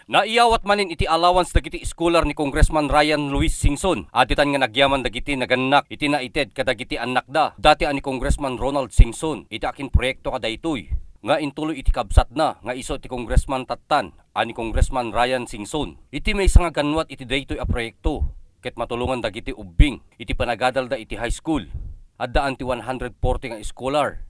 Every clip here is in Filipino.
Naiyawat manin iti allowance dagiti scholar ni Congressman Ryan Luis Singson. Aditan nga nagyaman dagiti naganak iti naited kadagiti anak da. Dati ani Congressman Ronald Singson iti akin proyekto kadaytoy. Nga intuloy iti kabsat na nga iso iti Congressman Tattan ani Congressman Ryan Singson. Iti may nga ganwat iti daytoy a proyekto. Ket matulungan dagiti ubbing iti panagadal da iti high school. Adda anti 140 nga scholar.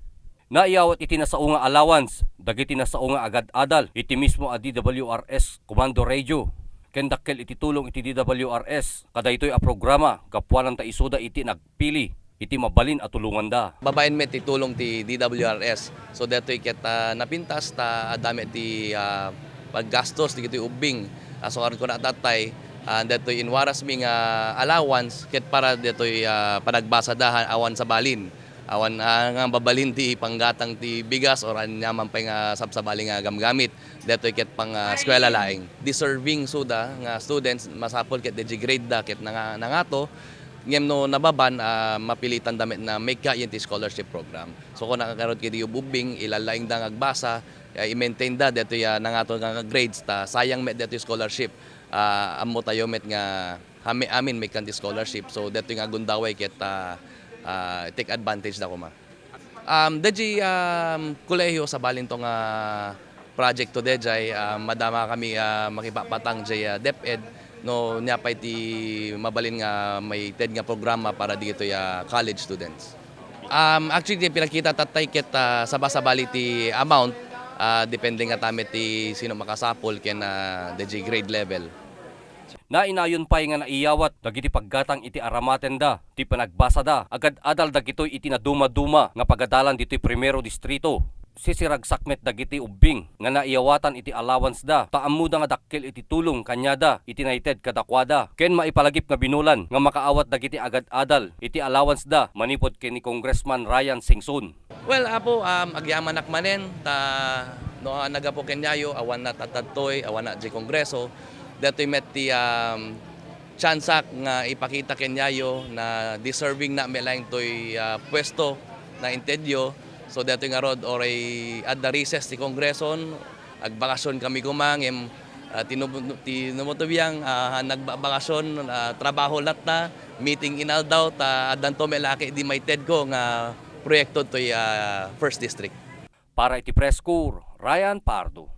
Naiyawat iti nasao nga allowance, dagiti nasao nga agad-adal, iti mismo a DWRS Komando Radio. Kendakkel iti tulong iti DWRS, kadaytoy a programa, kapuanan ta isuda iti nagpili, iti mabalin at tulungan da. Babaen met ti tulong ti DWRS, so datoy ket napintas ta adami ti paggastos ti ubing. So karon ko na tatay, datoy inwaras mi nga allowance ket para datoy panagbasadahan awan sa balin. Awan nga babalin ti panggatang ti bigas or anyaman pa nga sabsabali nga gamgamit detoy ket pang eskwela laing deserving suda nga students masapol ket DJ grade da ket nangato ngem no nababan mapilitan damit na make ka ti scholarship program. So kung nakakaroon kiti ubing ilalaing da agbasa i-maintain da detoy nangato nga grades ta sayang met detoy scholarship ammo tayo met nga amin make kanti scholarship. So detoy nga gundaway ket take advantage na ko ma. Dejay kolehiyo sa balintong project to dejay madama kami makipapatang jay DepEd no niya pa iti mabalin nga may TED nga programa para dito college students. Actually pinakita tatay ket sabasabali ti amount depende nga tami ti sino makasapol ken dejay grade level. Nainayon pay nga naiyawat dagiti paggatang iti aramaten da, ti panagbasa da, agad-adal dagitoy iti naduma-duma nga pagadalan ditoy primero distrito. Sisiragsakmet dagiti ubbing nga naiyawatan iti allowance da, taamuda nga dakkel iti tulong kanyada, iti naited kadakwada. Ken maipalagip nga binulan nga makaawat dagiti agad-adal iti allowance da, manipod ken ni Congressman Ryan Singson. Well, apo agyamanak manen ta no nagapo kenyayo awan na tatatoy, awan na di kongreso. Datoy met ti tsansak nga ipakita kenyayo na deserving na melaing toy pwesto na intedyo. So datoy nga rod oray at the recess ti kongreson agbakasyon kami kumangem tinumutubiyang nagbakasyon trabaho latta meeting inaldaw ta addan to melaki di may ted ko nga proyekto toy first district. Para iti Press Corps, Ryan Pardo.